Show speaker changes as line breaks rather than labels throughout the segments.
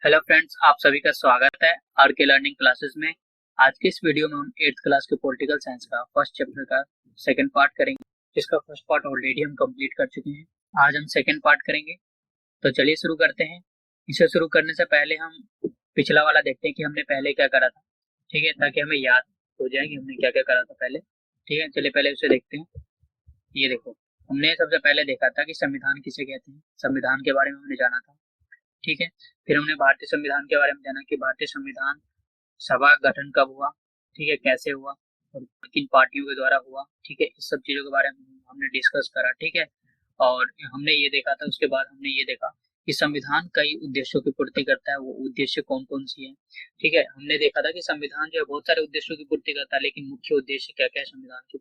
Hello friends, आप सभी का स्वागत है आर के लर्निंग क्लासेस में। आज के इस वीडियो में हम 8th क्लास के पॉलिटिकल साइंस का फर्स्ट चैप्टर का सेकंड पार्ट करेंगे, जिसका फर्स्ट पार्ट ऑलरेडी हम कंप्लीट कर चुके हैं। आज हम सेकंड पार्ट करेंगे, तो चलिए शुरू करते हैं। इसे शुरू करने से पहले हम पिछला वाला देखते हैं कि हमने पहले क्या करा था, ठीक है, ताकि हमें याद हो जाए कि हमने क्या क्या करा था पहले। ठीक है, चलिए पहले उसे देखते हैं। ये देखो, हमने सबसे पहले देखा था कि संविधान किसे कहते हैं, संविधान के बारे में हमने जाना था। ठीक है, फिर हमने भारतीय संविधान के बारे में जाना कि भारतीय संविधान सभा का गठन कब हुआ, ठीक है, कैसे हुआ और किन पार्टियों के द्वारा हुआ। ठीक है, इस सब चीजों के बारे में हमने डिस्कस करा। ठीक है, और हमने ये देखा था, उसके बाद हमने ये देखा कि संविधान कई उद्देश्यों की पूर्ति करता है। वो उद्देश्य कौन कौन सी है। ठीक है, हमने देखा था कि संविधान जो है बहुत सारे उद्देश्यों की पूर्ति करता है, लेकिन मुख्य उद्देश्य क्या क्या है संविधान की,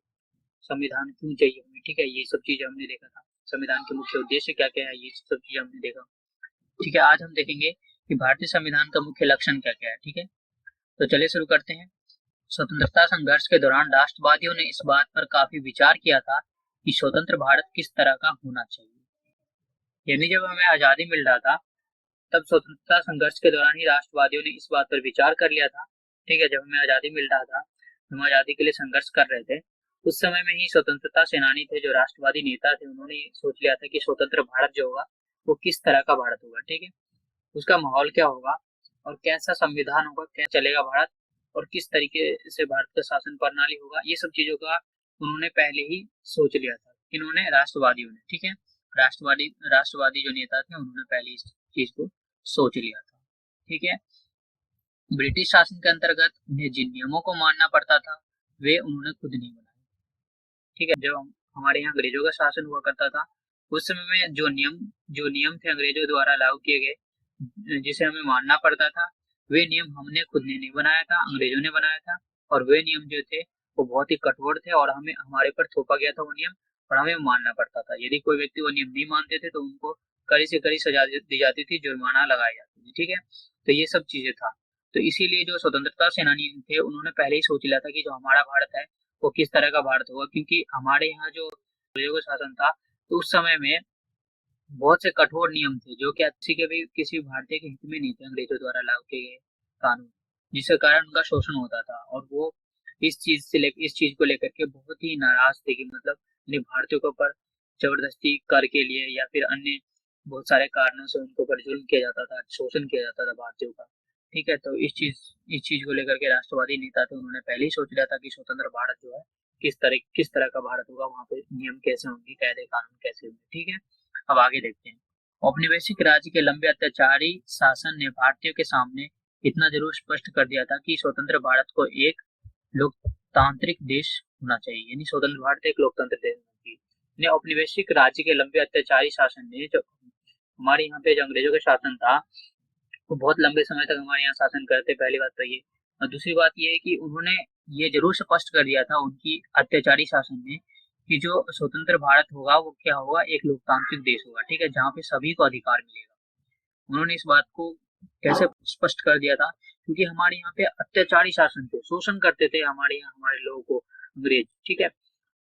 संविधान क्यों चाहिए हमें। ठीक है, ये सब चीजें हमने देखा था। संविधान के मुख्य उद्देश्य क्या क्या है, ये सब चीजें हमने देखा। ठीक है, आज हम देखेंगे कि भारतीय संविधान का मुख्य लक्षण क्या क्या है। ठीक है, तो चलिए शुरू करते हैं। स्वतंत्रता संघर्ष के दौरान राष्ट्रवादियों ने इस बात पर काफी विचार किया था कि स्वतंत्र भारत किस तरह का होना चाहिए। यानी जब हमें आजादी मिल रहा था, तब स्वतंत्रता संघर्ष के दौरान ही राष्ट्रवादियों ने इस बात पर विचार कर लिया था। ठीक है, जब हमें आजादी मिल रहा था, हम आजादी के लिए संघर्ष कर रहे थे, उस समय में ही स्वतंत्रता सेनानी थे, जो राष्ट्रवादी नेता थे, उन्होंने सोच लिया था कि स्वतंत्र भारत जो होगा वो किस तरह का भारत होगा। ठीक है, उसका माहौल क्या होगा और कैसा संविधान होगा, कैसे चलेगा भारत और किस तरीके से भारत का शासन प्रणाली होगा, ये सब चीजों का उन्होंने पहले ही सोच लिया था। इन्होंने, राष्ट्रवादियों ने, ठीक है, राष्ट्रवादी राष्ट्रवादी जो नेता थे, उन्होंने पहले इस चीज को सोच लिया था। ठीक है, ब्रिटिश शासन के अंतर्गत उन्हें जिन नियमों को मानना पड़ता था, वे उन्होंने खुद नहीं बनाए। ठीक है, जब हमारे यहाँ अंग्रेजों का शासन हुआ करता था, उस समय में जो नियम थे अंग्रेजों द्वारा लागू किए गए, जिसे हमें मानना पड़ता था, वे नियम हमने खुद ने नहीं बनाया था, अंग्रेजों ने बनाया था। और वे नियम जो थे वो बहुत ही कठोर थे और हमें हमारे पर थोपा गया था वो नियम, और हमें मानना पड़ता था। यदि कोई व्यक्ति वो नियम नहीं मानते थे तो उनको कड़ी से कड़ी सजा दी जाती थी, जुर्माना लगाया जाती थी। ठीक है, तो ये सब चीजें था। तो इसीलिए जो स्वतंत्रता सेनानी थे, उन्होंने पहले ही सोच लिया था कि जो हमारा भारत है वो किस तरह का भारत होगा, क्योंकि हमारे यहाँ जो अंग्रेजों का शासन था, तो उस समय में बहुत से कठोर नियम थे जो कि किसी भी भारतीय के हित में नहीं थे, अंग्रेजों द्वारा लागू किए गए कानून, जिसके कारण उनका शोषण होता था। और वो इस चीज को लेकर के बहुत ही नाराज थे कि मतलब अपने भारतीयों के ऊपर जबरदस्ती कर के लिए या फिर अन्य बहुत सारे कारणों से उनको पर जुल्म किया जाता था, शोषण किया जाता था भारतीयों का। ठीक है, तो इस चीज को लेकर के राष्ट्रवादी नेता थे, उन्होंने पहले ही सोच लिया था कि स्वतंत्र भारत जो है किस तरह का भारत होगा, वहाँ पे नियम कैसे होंगे, कायदे कानून कैसे होंगे। ठीक है, अब आगे देखते हैं। औपनिवेशिक राज्य के लंबे अत्याचारी शासन ने भारतीयों के सामने इतना जरूर स्पष्ट कर दिया था कि स्वतंत्र भारत को एक लोकतांत्रिक देश होना चाहिए, यानी स्वतंत्र भारत एक लोकतंत्र देश होना चाहिए। औपनिवेशिक राज्य के लंबे अत्याचारी शासन ने, जो हमारे यहाँ पे जो अंग्रेजों का शासन था, वो बहुत लंबे समय तक हमारे यहाँ शासन करते, पहली बात तो ये। और दूसरी बात ये है कि उन्होंने ये जरूर स्पष्ट कर दिया था उनकी अत्याचारी शासन ने कि जो स्वतंत्र भारत होगा वो क्या होगा, एक लोकतांत्रिक देश होगा। ठीक है, जहाँ पे सभी को अधिकार मिलेगा। उन्होंने इस बात को कैसे स्पष्ट कर दिया था, क्योंकि हमारे यहाँ पे अत्याचारी शासन थे, शोषण करते थे हमारे यहाँ हमारे लोगों को अंग्रेज। ठीक है,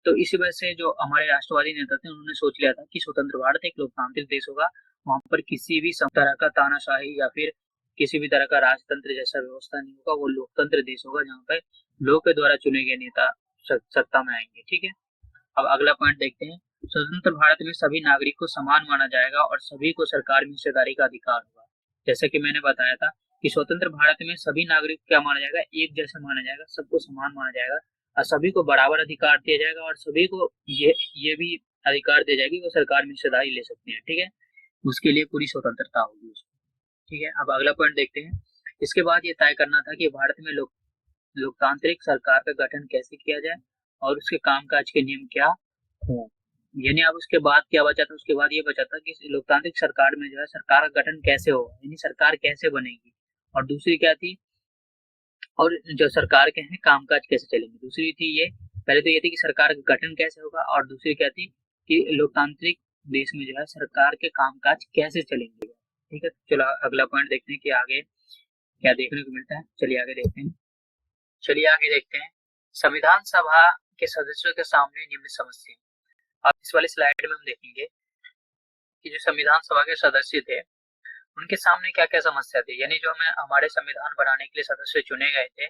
तो इसी वजह से जो हमारे राष्ट्रवादी नेता थे, उन्होंने सोच लिया था कि स्वतंत्र भारत एक लोकतांत्रिक देश होगा, वहां पर किसी भी तरह का तानाशाही या फिर किसी भी तरह का राजतंत्र जैसा व्यवस्था नहीं होगा, वो लोकतंत्र देश होगा जहाँ पे लोग के द्वारा चुने गए नेता सत्ता में आएंगे। ठीक है, अब अगला पॉइंट देखते हैं। स्वतंत्र भारत में सभी नागरिक को समान माना जाएगा और सभी को सरकार में हिस्सेदारी का अधिकार होगा। जैसे कि मैंने बताया था कि स्वतंत्र भारत में सभी नागरिक क्या माना जाएगा, एक जैसा माना जाएगा, सबको समान माना जाएगा और सभी को बराबर अधिकार दिया जाएगा और सभी को ये भी अधिकार दिया जाएगा कि वो सरकार में हिस्सेदारी ले सकते हैं। ठीक है, उसके लिए पूरी स्वतंत्रता होगी उसको। ठीक है, अब अगला पॉइंट देखते हैं। इसके बाद ये तय करना था कि भारत में लोकतांत्रिक सरकार का गठन कैसे किया जाए और उसके कामकाज के नियम क्या हो। यानी अब उसके बाद क्या बचा था, उसके बाद ये बचा था कि लोकतांत्रिक सरकार में जो है सरकार का गठन कैसे होगा, यानी सरकार कैसे बनेगी। और दूसरी क्या थी, और जो सरकार के हैं कामकाज कैसे चलेंगे, दूसरी थी ये। पहले तो ये थी कि सरकार का गठन कैसे होगा और दूसरी क्या थी कि लोकतांत्रिक देश में जो है सरकार के कामकाज कैसे चलेंगे। ठीक है, चलो अगला पॉइंट देखते हैं कि आगे क्या देखने को मिलता है। चलिए आगे देखते हैं। संविधान सभा के सदस्यों के सामने निम्न समस्या। अब इस वाली स्लाइड में हम देखेंगे कि जो संविधान सभा के सदस्य थे, उनके सामने क्या क्या समस्या थी, यानी जो हमें हमारे संविधान बनाने के लिए सदस्य चुने गए थे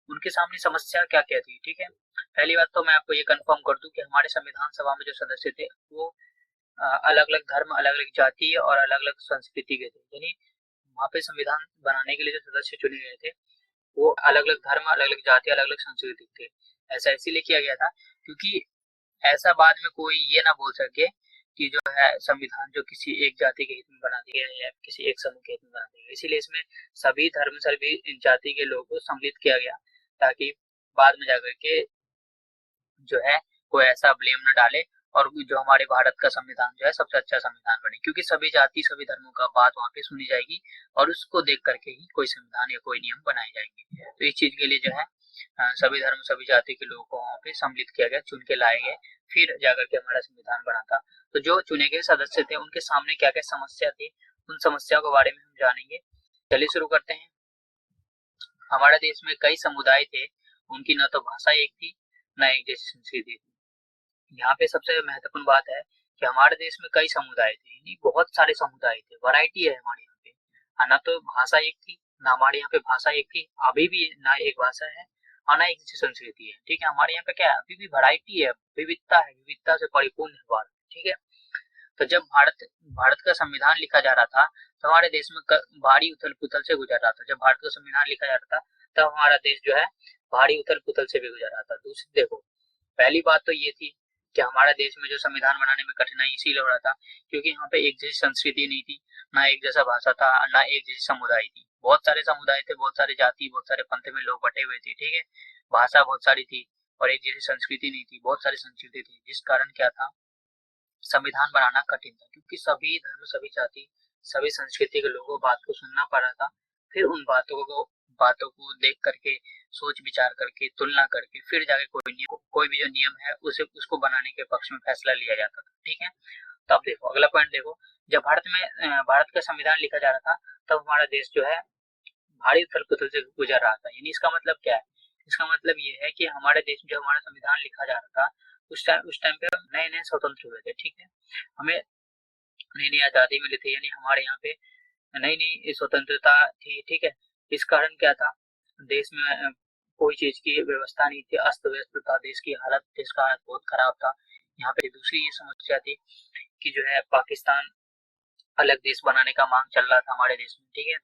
उनके सामने समस्या क्या क्या थी। ठीक है, पहली बात तो मैं आपको ये कंफर्म कर दूं कि हमारे संविधान सभा में जो सदस्य थे वो अलग अलग धर्म, अलग अलग जाति और अलग अलग संस्कृति के थे। यानी वहाँ पे संविधान बनाने के लिए जो सदस्य चुने गए थे वो अलग अलग धर्म, अलग अलग जाति, अलग अलग संस्कृति थे। ऐसा इसीलिए किया गया था क्योंकि ऐसा बाद में कोई ये ना बोल सके कि जो है संविधान जो किसी एक जाति के हित में बना दिया है या किसी एक समूह के हित में बना दिया है। इसीलिए इसमें सभी धर्म, सभी जाति के लोगों को सम्मिलित किया गया ताकि बाद में जाकर के जो है कोई ऐसा ब्लेम न डाले और जो हमारे भारत का संविधान जो है सबसे अच्छा संविधान बने, क्योंकि सभी जाति, सभी धर्मों का बात वहाँ पे सुनी जाएगी और उसको देख करके ही कोई संविधान या कोई नियम बनाए जाएंगे। तो इस चीज के लिए जो है सभी धर्म, सभी जाति के लोगों को वहाँ पे सम्मिलित किया गया, चुन के लाए गए, फिर जाकर के हमारा संविधान बना था। तो जो चुने गए सदस्य थे उनके सामने क्या क्या समस्या थी, उन समस्या के बारे में हम जानेंगे। चलिए शुरू करते हैं। हमारे देश में कई समुदाय थे, उनकी न तो भाषा एक थी, न एक जैसी संस्कृति थी। यहाँ पे सबसे महत्वपूर्ण बात है कि हमारे देश में कई समुदाय थे, यानी बहुत सारे समुदाय थे, वैरायटी है हमारे यहाँ पे। ना तो भाषा एक थी, ना हमारे यहाँ पे भाषा एक थी, अभी भी ना एक भाषा है और ना एक जैसी संस्कृति है। ठीक है, हमारे यहाँ पे क्या है, अभी भी वैरायटी है, विविधता है, विविधता से परिपूर्ण है भारत। ठीक है, तो जब भारत भारत का संविधान लिखा जा रहा था तो हमारे देश में भारी उथल पुथल से गुजर रहा था। जब भारत का संविधान लिखा जा रहा था तब हमारा देश जो है भारी उथल पुथल से भी गुजर रहा था। दूसरी देखो, पहली बात तो ये थी कि हमारा देश में जो संविधान बनाने में कठिनाई इसीलिए हो रहा था क्योंकि यहाँ पे एक जैसी संस्कृति नहीं थी, ना एक जैसा भाषा था, ना एक जैसी समुदाय थी। बहुत सारे समुदाय थे, बहुत सारे जाति, बहुत सारे पंथ में लोग बटे हुए थे। ठीक है, भाषा बहुत सारी थी और एक जैसी संस्कृति नहीं थी, बहुत सारी संस्कृति थी, जिस कारण क्या था, संविधान बनाना कठिन था क्योंकि सभी धर्म, सभी जाति, सभी संस्कृति के लोगों को बात को सुनना पड़ रहा था। फिर उन बातों को देख करके, सोच विचार करके, तुलना करके फिर जाके कोई भी जो नियम है उसे उसको बनाने के पक्ष में फैसला लिया जाता था। ठीक है, तो अब देखो अगला पॉइंट देखो। जब भारत का संविधान लिखा जा रहा था तब हमारा देश जो है भारी उथल पुथल से गुजर रहा था। यानी इसका मतलब क्या है, इसका मतलब ये है कि हमारे देश में जब हमारा संविधान लिखा जा रहा था उस टाइम पे नए नए स्वतंत्र हुए थे। ठीक है, हमें नई नई आजादी मिली थी, यानी हमारे यहाँ पे नई नई स्वतंत्रता थी। ठीक है, इस कारण क्या था, देश में कोई चीज की व्यवस्था नहीं थी, अस्त व्यस्त था देश की हालत, देश का हालत बहुत खराब था। यहाँ पे दूसरी ये समस्या थी कि जो है पाकिस्तान अलग देश बनाने का मांग चल रहा था हमारे देश में। ठीक है,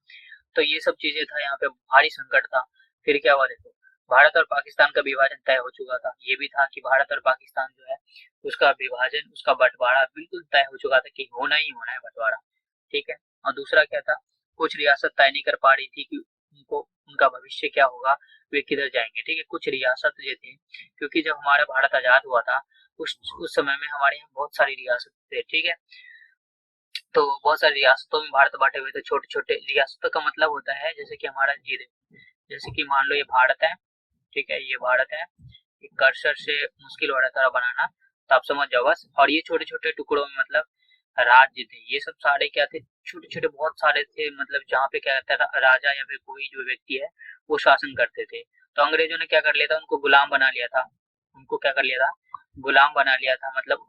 तो ये सब चीजें था, यहाँ पे भारी संकट था। फिर क्या हुआ देखो, भारत और पाकिस्तान का विभाजन तय हो चुका था। ये भी था कि भारत और पाकिस्तान जो है उसका विभाजन, उसका बंटवारा बिल्कुल तय हो चुका था कि होना ही होना है बंटवारा। ठीक है, और दूसरा क्या था, कुछ रियासत तय नहीं कर पा रही थी कि उनको उनका भविष्य क्या होगा, वे किधर जाएंगे। ठीक है, कुछ रियासत ये थे, क्योंकि जब हमारा भारत आजाद हुआ था उस समय में हमारे यहाँ बहुत सारी रियासत थे। ठीक है, तो बहुत सारी रियासतों में भारत बांटे हुए थे। छोटे छोटे रियासतों का मतलब होता है जैसे कि हमारा ये देखो, जैसे कि मान लो ये भारत है। ठीक है, ये भारत है, कर्सर से मुश्किल हो रहा था बनाना, तो आप समझ जाओ बस। और ये छोटे छोटे टुकड़ों में मतलब राज्य थे, ये सब सारे क्या थे, छोटे छोटे बहुत सारे थे, मतलब जहाँ पे क्या रहता था, राजा या फिर कोई जो व्यक्ति है वो शासन करते थे। तो अंग्रेजों ने क्या कर लिया था, उनको गुलाम बना लिया था। उनको क्या कर लिया था, गुलाम बना लिया था, मतलब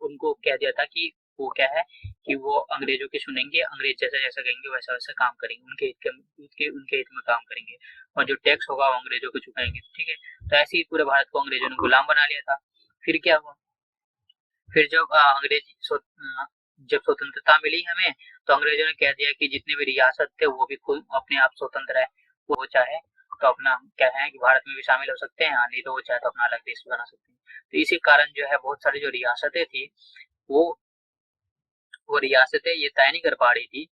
उनको कह दिया था कि वो क्या है कि वो अंग्रेजों की सुनेंगे, अंग्रेज जैसा जैसा कहेंगे वैसा वैसा काम करेंगे, उनके हित में काम करेंगे और जो टैक्स होगा वो अंग्रेजों को चुकाएंगे। ठीक है, तो ऐसे ही पूरे भारत को अंग्रेजों ने गुलाम बना लिया था। फिर क्या हुआ, फिर जब जब स्वतंत्रता मिली हमें, तो अंग्रेजों ने कह दिया कि जितने भी रियासत थे वो भी खुद अपने आप स्वतंत्र है, वो चाहे तो अपना क्या है कि भारत में भी शामिल हो सकते हैं, नहीं तो वो चाहे तो अपना अलग देश बना सकते हैं। तो इसी कारण जो है बहुत सारी जो रियासतें थी वो वो रियासतें ये तय नहीं कर पा रही थी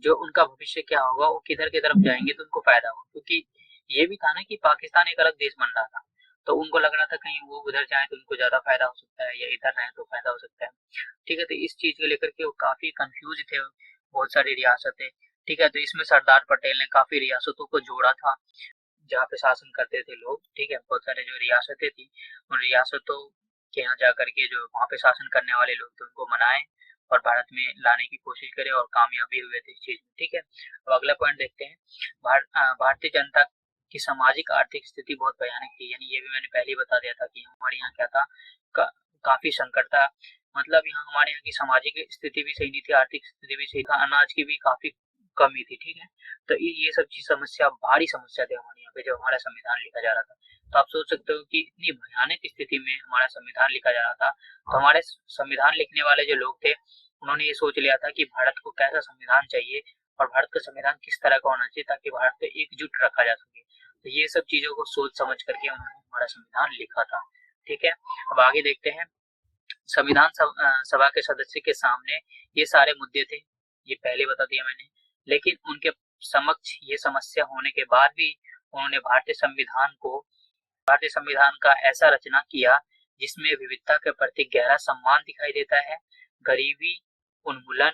जो उनका भविष्य क्या होगा, वो किधर की तरफ जाएंगे तो उनको फायदा हो। क्योंकि ये भी था ना कि पाकिस्तान एक अलग देश बन रहा था, तो उनको लग रहा था कहीं वो उधर जाए तो उनको ज्यादा फायदा हो सकता है या इधर रहे तो फायदा हो सकता है। ठीक है, तो इस चीज को लेकर के वो काफी कंफ्यूज थे बहुत सारी रियासतें। ठीक है, तो इसमें सरदार पटेल ने काफी रियासतों को जोड़ा था जहाँ पे शासन करते थे लोग। ठीक है, बहुत सारे जो रियासतें थी उन रियासतों के यहाँ जा करके जो वहाँ पे शासन करने वाले लोग थे उनको मनाए और भारत में लाने की कोशिश करे और कामयाब भी हुए थे इस चीज में। ठीक है, अब अगला पॉइंट देखते हैं। भारतीय जनता की सामाजिक आर्थिक स्थिति बहुत भयानक थी, यानी ये भी मैंने पहले ही बता दिया था कि हमारे यहाँ क्या था, काफी संकट था। मतलब यहाँ हमारे यहाँ की सामाजिक स्थिति भी सही नहीं थी, आर्थिक स्थिति भी सही था, अनाज की भी काफी कमी थी, ठीक है। तो ये सब चीज समस्या, भारी समस्या थी हमारे यहाँ पे जब हमारा संविधान लिखा जा रहा था। तो आप सोच सकते हो कि इतनी भयानक स्थिति में हमारा संविधान लिखा जा रहा था। तो हमारे संविधान लिखने वाले जो लोग थे, उन्होंने ये सोच लिया था कि भारत को कैसा संविधान चाहिए और भारत का संविधान किस तरह का होना चाहिए ताकि भारत को एकजुट रखा जा सके। तो ये सब चीजों को सोच समझ करके उन्होंने हमारा संविधान लिखा था, ठीक है। अब आगे देखते हैं। संविधान सभा के सदस्य के सामने ये सारे मुद्दे थे, ये पहले बता दिया मैंने, लेकिन उनके समक्ष ये समस्या होने के बाद भी उन्होंने भारतीय संविधान का ऐसा रचना किया जिसमें विविधता के प्रति गहरा सम्मान दिखाई देता है, गरीबी उन्मूलन,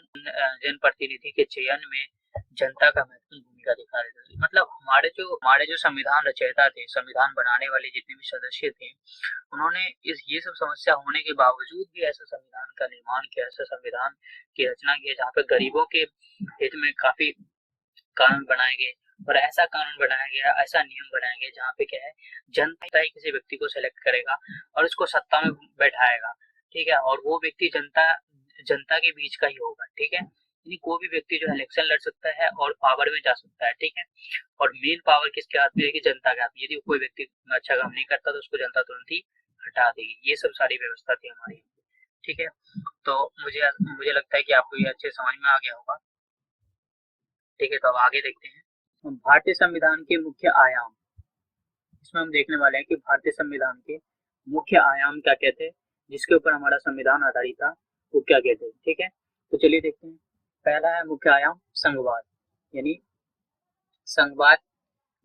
जनप्रतिनिधि के चयन में जनता का महत्वपूर्ण भूमिका दिखा देता है। मतलब हमारे जो संविधान रचयिता थे, संविधान बनाने वाले जितने भी सदस्य थे, उन्होंने ये सब समस्या होने के बावजूद भी ऐसा संविधान का निर्माण किया, ऐसा संविधान की रचना की जहाँ पे गरीबों के हित में काफी कानून बनाए गए और ऐसा कानून बनाया गया, ऐसा नियम बनाया गया जहाँ पे क्या है, जनता ही किसी व्यक्ति को सिलेक्ट करेगा और उसको सत्ता में बैठाएगा, ठीक है। और वो व्यक्ति जनता के बीच का ही होगा, ठीक है। यानी कोई भी व्यक्ति जो इलेक्शन लड़ सकता है और पावर में जा सकता है, ठीक है। और मेन पावर किसके हाथ में है कि जनता के हाथ में। यदि कोई व्यक्ति अच्छा काम नहीं करता तो उसको जनता तुरंत ही हटा देगी। ये सब सारी व्यवस्था थी हमारी, ठीक है। तो मुझे लगता है कि आपको ये अच्छे समझ में आ गया होगा, ठीक है। तो अब आगे देखते हैं भारतीय संविधान के मुख्य आयाम। इसमें हम देखने वाले हैं कि भारतीय संविधान के मुख्य आयाम क्या कहते हैं, जिसके ऊपर हमारा संविधान आधारित था, वो क्या कहते हैं, ठीक है। तो चलिए देखते हैं। पहला है मुख्य आयाम संघवाद, यानी संघवाद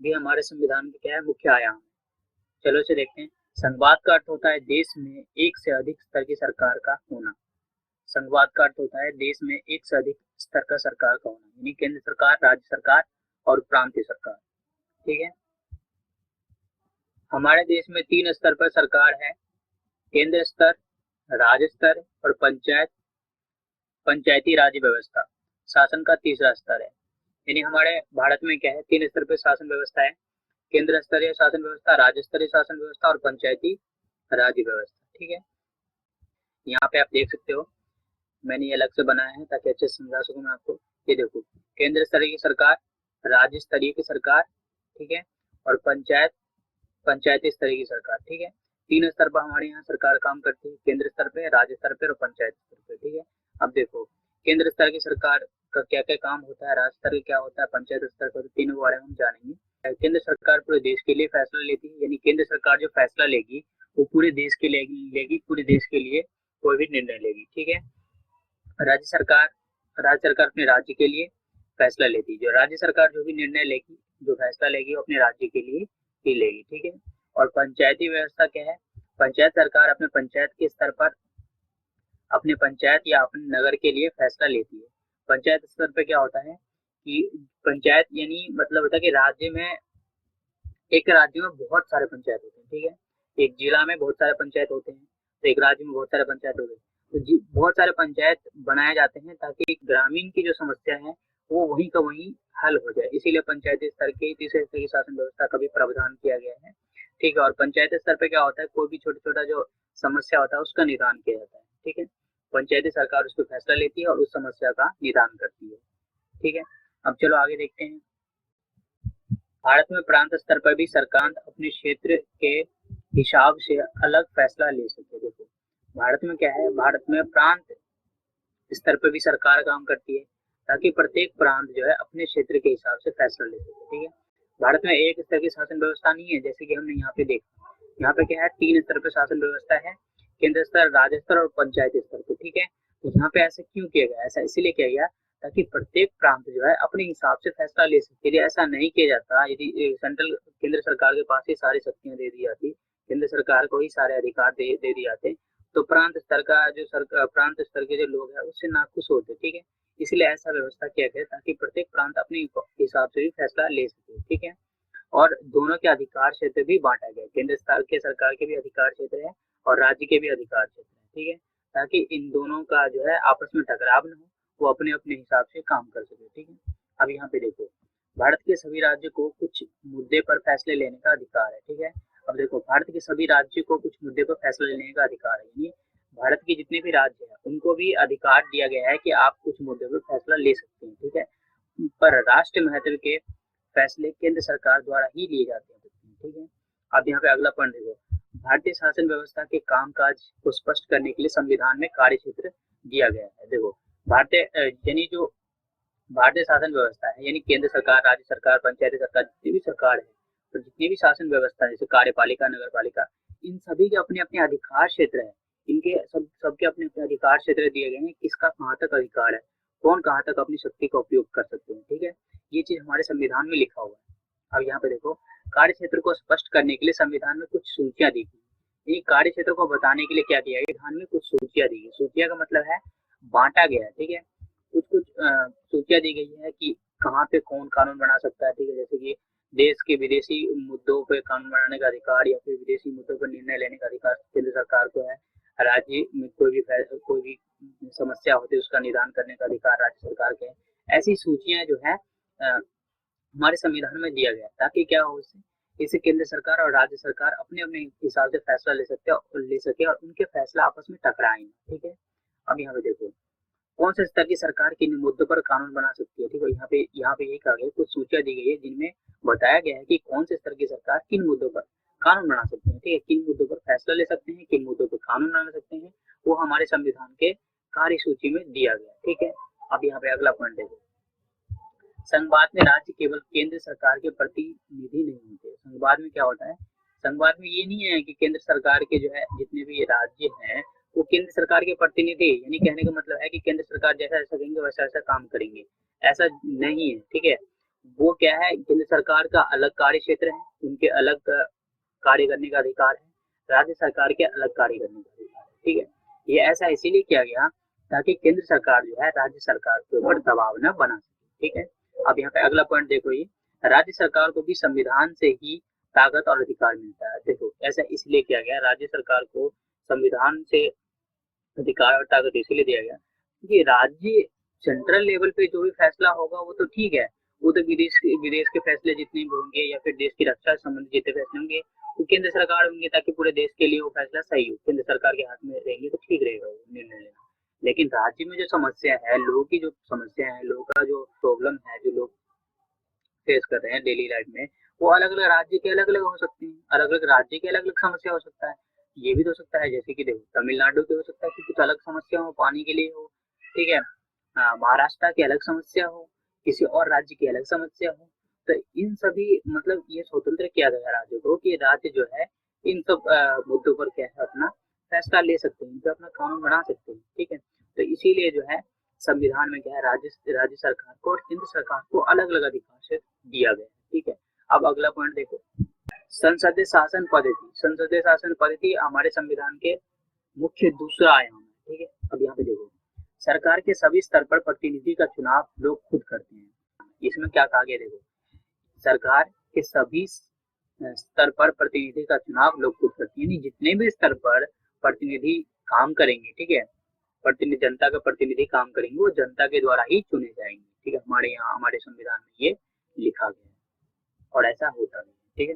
भी हमारे संविधान के क्या है, मुख्य आयाम। चलो इसे देखते हैं। संघवाद का अर्थ होता है देश में एक से अधिक स्तर की सरकार का होना। संघवाद का अर्थ होता है देश में एक से अधिक स्तर का सरकार का होना, यानी केंद्र सरकार, राज्य सरकार और प्रांतीय सरकार, ठीक है। हमारे देश में 3 स्तर पर सरकार है, केंद्र स्तर, राज्य स्तर और पंचायती राज व्यवस्था शासन का तीसरा स्तर है। यानी हमारे भारत में क्या है, 3 स्तर पर शासन व्यवस्था है, केंद्र स्तरीय शासन व्यवस्था, राज्य स्तरीय शासन व्यवस्था और पंचायती राज व्यवस्था, ठीक है। यहाँ पे आप देख सकते हो, मैंने ये अलग से बनाया है ताकि अच्छे से समझा सकूं मैं आपको। ये देखो, केंद्र स्तरीय की सरकार, राज्य स्तरीय की सरकार, ठीक है, और पंचायती स्तरीय की सरकार, ठीक है। 3 स्तर पर हमारे यहाँ सरकार काम करती है, केंद्र स्तर पे, राज्य स्तर पे और पंचायत स्तर पे, ठीक है। अब देखो, केंद्र स्तर की सरकार का क्या क्या काम होता है, राज्य स्तर का क्या होता है, पंचायत स्तर का, तो तीनों के बारे में हम जानेंगे। केंद्र सरकार पूरे देश के लिए फैसला लेती है, यानी केंद्र सरकार जो फैसला लेगी वो पूरे देश के लिए लेगी, पूरे देश के लिए कोई भी निर्णय लेगी, ठीक है। राज्य सरकार अपने राज्य के लिए फैसला लेती है, जो राज्य सरकार जो भी निर्णय लेगी, जो फैसला लेगी वो अपने राज्य के लिए ही लेगी, ठीक है। और पंचायती व्यवस्था क्या है, पंचायत सरकार अपने पंचायत के स्तर पर अपने पंचायत या अपने नगर के लिए फैसला लेती है। पंचायत स्तर पर क्या होता है कि पंचायत यानी मतलब होता है कि एक राज्य में बहुत सारे पंचायत होते हैं, ठीक है। एक जिला में बहुत सारे पंचायत होते हैं, तो एक राज्य में बहुत सारे पंचायत होते हैं, तो बहुत सारे पंचायत बनाए जाते हैं ताकि ग्रामीण की जो समस्या है वो वहीं का वहीं हल हो जाए। इसीलिए पंचायती स्तर के तीसरे स्तर की शासन व्यवस्था का भी प्रावधान किया गया है, ठीक है। और पंचायत स्तर पे क्या होता है, कोई भी छोटा छोटा जो समस्या होता है उसका निदान किया जाता है, ठीक है। पंचायती सरकार उस पर फैसला लेती है और उस समस्या का निदान करती है, ठीक है। अब चलो आगे देखते हैं। भारत में प्रांत स्तर पर भी सरकार अपने क्षेत्र के हिसाब से अलग फैसला ले सके। देखो, भारत में क्या है, भारत में प्रांत स्तर पर भी सरकार काम करती है ताकि प्रत्येक प्रांत जो है अपने क्षेत्र के हिसाब से फैसला ले सके, ठीक है। भारत में एक स्तर की शासन व्यवस्था नहीं है, जैसे कि हमने यहाँ पे देखा। यहाँ पे क्या है, 3 स्तर पर शासन व्यवस्था है, केंद्र स्तर, राज्य स्तर और पंचायत स्तर पे, ठीक है। तो यहाँ पे ऐसा क्यों किया गया, ऐसा इसीलिए किया गया ताकि प्रत्येक प्रांत जो है अपने हिसाब से फैसला ले सके। यदि ऐसा नहीं किया जाता, यदि केंद्र सरकार के पास ही सारी शक्तियां दे दी जाती, केंद्र सरकार को ही सारे अधिकार दे दिए जाते, तो प्रांत स्तर के जो लोग हैं उससे नाखुश होते, ठीक है। इसलिए ऐसा व्यवस्था किया गया ताकि प्रत्येक प्रांत अपने हिसाब से भी फैसला ले सके, ठीक है। और दोनों के अधिकार क्षेत्र भी बांटा गया, केंद्र सरकार के भी अधिकार क्षेत्र है और राज्य के भी अधिकार क्षेत्र है, ठीक है, ताकि इन दोनों का जो है आपस में टकराव न हो, वो अपने अपने हिसाब से काम कर सके, ठीक है। अब यहाँ पे देखो, भारत के सभी राज्य को कुछ मुद्दे पर फैसले लेने का अधिकार है, ठीक है। अब देखो, भारत के सभी राज्य को कुछ मुद्दे पर फैसला लेने का अधिकार है, यानी भारत के जितने भी राज्य है उनको भी अधिकार दिया गया है कि आप कुछ मुद्दों पर फैसला ले सकते हैं, ठीक है। पर राष्ट्र महत्व के फैसले केंद्र सरकार द्वारा ही लिए जाते हैं, ठीक है। अब यहाँ पे अगला पॉइंट देखो, भारतीय शासन व्यवस्था के कामकाज को स्पष्ट करने के लिए संविधान में कार्य क्षेत्र दिया गया है। देखो भारतीय यानी जो भारतीय शासन व्यवस्था है यानी केंद्र सरकार, राज्य सरकार, पंचायती सरकार, जितनी भी सरकार है तो जितनी भी शासन व्यवस्था है जैसे कार्यपालिका, नगर पालिका, इन सभी के अपने अपने अधिकार क्षेत्र है। इनके सबके अपने अपने अधिकार क्षेत्र दिए गए हैं, किसका कहाँ तक अधिकार है, कौन कहाँ तक अपनी शक्ति का उपयोग कर सकते हैं, ठीक है। ये चीज हमारे संविधान में लिखा हुआ है। अब यहाँ पे देखो कार्य क्षेत्र को स्पष्ट करने के लिए संविधान में कुछ सूचियां दी गई। ये कार्य क्षेत्र को बताने के लिए क्या किया गया, संविधान में कुछ सूचियां दी गई। सूचियां का मतलब है बांटा गया है, ठीक है। कुछ कुछ सूचियां दी गई है कि कहाँ पे कौन कानून बना सकता है, ठीक है। जैसे कि देश के विदेशी मुद्दों पर कानून बनाने का अधिकार या फिर विदेशी मुद्दों पर निर्णय लेने का अधिकार केंद्र सरकार को है। राज्य में कोई भी समस्या होती है उसका निदान करने का अधिकार राज्य सरकार के है। ऐसी सूचियां जो है हमारे संविधान में दिया गया ताकि क्या हो, इससे केंद्र सरकार और राज्य सरकार अपने अपने हिसाब से फैसला ले सके और उनके फैसला आपस में टकराएं, ठीक है। अब यहाँ पे देखो कौन से स्तर की सरकार किन मुद्दों पर कानून बना सकती है, ठीक है। यहाँ पे ये कहा गया, कुछ सूचियां दी गई है जिनमें बताया गया है कि कौन से स्तर की सरकार किन मुद्दों पर कानून बना सकते हैं, ठीक है। किन मुद्दों पर फैसला ले सकते हैं, किन मुद्दों पर कानून बना सकते हैं, वो हमारे संविधान के कार्य सूची में दिया गया, ठीक है। अब यहाँ पे अगला पॉइंट देखो, संघवाद में राज्य केवल केंद्र सरकार के प्रतिनिधि नहीं होते। संघवाद में क्या होता है, संघवाद में ये नहीं है कि केंद्र सरकार के जो है जितने भी राज्य हैं वो केंद्र सरकार के प्रतिनिधि, यानी कहने का मतलब है कि केंद्र सरकार जैसा ऐसा कहेंगे वैसा ऐसा काम करेंगे, ऐसा नहीं है, ठीक है। वो क्या है, केंद्र सरकार का अलग कार्य क्षेत्र है, उनके अलग कार्य करने का अधिकार है, राज्य सरकार के अलग कार्य करने का अधिकार है, ठीक है। ये ऐसा इसीलिए किया गया ताकि केंद्र सरकार जो है राज्य सरकार के ऊपर दबाव न बना सके, ठीक है। अब यहाँ पे अगला पॉइंट देखो, ये राज्य सरकार को भी संविधान से ही ताकत और अधिकार मिलता है। देखो ऐसा इसलिए किया गया, राज्य सरकार को संविधान से अधिकार और ताकत इसलिए दिया गया क्योंकि राज्य सेंट्रल लेवल पे जो भी फैसला होगा वो तो ठीक है, वो तो विदेश के फैसले जितने भी होंगे या फिर देश की रक्षा से संबंधित जितने फैसले होंगे वो केंद्र सरकार होंगे ताकि पूरे देश के लिए वो फैसला सही हो, केंद्र सरकार के हाथ में रहेंगे तो ठीक रहेगा वो निर्णय लेना। लेकिन राज्य में जो समस्या है, लोगों की जो समस्या है, लोगों का जो प्रॉब्लम है, जो लोग फेस कर रहे हैं डेली लाइफ में, वो अलग अलग राज्य के अलग अलग हो सकते हैं, अलग अलग राज्य की अलग अलग समस्या हो सकता है। ये भी तो हो सकता है जैसे कि देखो तमिलनाडु के हो सकता है कि कुछ अलग समस्या हो, पानी के लिए हो, ठीक है। महाराष्ट्र की अलग समस्या हो, किसी और राज्य की अलग समस्या हो, तो इन सभी मतलब ये स्वतंत्र किया गया राज्य को कि राज्य जो है इन सब मुद्दों पर क्या है अपना फैसला ले सकते हैं, इन पर अपना कानून बना सकते हैं, ठीक है। तो इसीलिए जो है संविधान में क्या है, राज्य सरकार को और केंद्र सरकार को अलग अलग अधिकार से दिया गया है, ठीक है। अब अगला पॉइंट देखो, संसदीय शासन पद्धति। संसदीय शासन पद्धति हमारे संविधान के मुख्य दूसरा आयाम है, ठीक है। अब यहाँ पे देखो, सरकार के सभी स्तर पर प्रतिनिधि का चुनाव लोग खुद करते हैं। इसमें क्या कहा गया, देखो सरकार के सभी स्तर पर प्रतिनिधि का चुनाव लोग खुद करते हैं, यानी जितने भी स्तर पर प्रतिनिधि काम करेंगे, ठीक है, प्रतिनिधि जनता का प्रतिनिधि काम करेंगे वो जनता के द्वारा ही चुने जाएंगे, ठीक है। हमारे यहाँ हमारे संविधान में ये लिखा गया है और ऐसा होता भी है, ठीक है।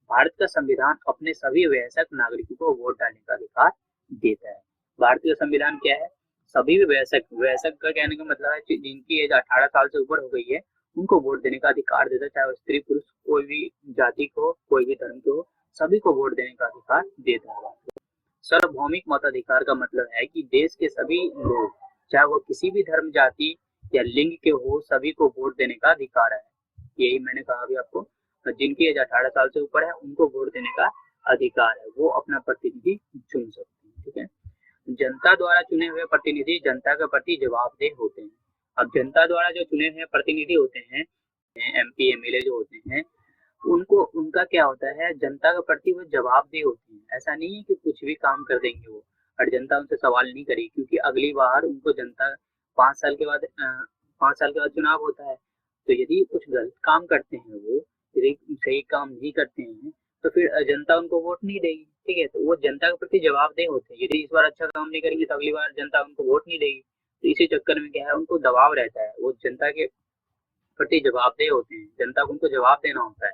भारत का संविधान अपने सभी वयस्क नागरिकों को वोट डालने का अधिकार देता है। भारतीय संविधान क्या है, सभी वयस्क का कहने का मतलब है जिनकी एज 18 साल से ऊपर हो गई है उनको वोट देने का अधिकार देता है, चाहे वो स्त्री पुरुष कोई भी जाति को कोई भी धर्म को, सभी को वोट देने का अधिकार देता है। सार्वभौमिक मताधिकार का मतलब है कि देश के सभी लोग चाहे वो किसी भी धर्म, जाति या लिंग के हो, सभी को वोट देने का अधिकार है। यही मैंने कहा अभी आपको, जिनकी एज 18 साल से ऊपर है उनको वोट देने का अधिकार है, वो अपना प्रतिनिधि चुन सकते हैं, ठीक है। जनता द्वारा चुने हुए प्रतिनिधि जनता के प्रति जवाबदेह होते हैं। अब जनता द्वारा जो चुने हुए प्रतिनिधि होते हैं, MP MLA जो होते हैं, उनको उनका क्या होता है, जनता के प्रति वो जवाबदेह होते हैं। ऐसा नहीं है कि कुछ भी काम कर देंगे वो और जनता उनसे सवाल नहीं करेगी, क्योंकि अगली बार उनको जनता 5 साल के बाद 5 साल के बाद चुनाव होता है। तो यदि कुछ गलत काम करते हैं, वो यदि सही काम नहीं करते हैं तो फिर जनता उनको वोट नहीं देगी, ठीक है। तो वो जनता के प्रति जवाबदेह होते हैं। यदि इस बार अच्छा काम नहीं करेंगे तो अगली बार जनता उनको वोट नहीं देगी। तो इसी चक्कर में क्या है, उनको दबाव रहता है, वो जनता के प्रति जवाबदेह होते हैं, जनता को उनको जवाब देना होता है,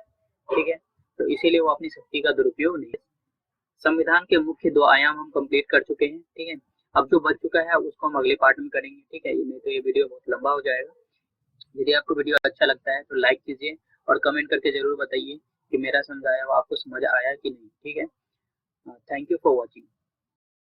ठीक है। तो इसीलिए वो अपनी शक्ति का दुरुपयोग नहीं। संविधान के मुख्य 2 आयाम हम कंप्लीट कर चुके हैं, ठीक है। अब जो बच चुका है उसको हम अगले पार्ट में करेंगे, ठीक है, नहीं तो ये वीडियो बहुत लंबा हो जाएगा। यदि आपको वीडियो अच्छा लगता है तो लाइक कीजिए और कमेंट करके जरूर बताइए कि मेरा समझाया हुआ आपको समझ आया कि नहीं, ठीक है। Thank you for watching.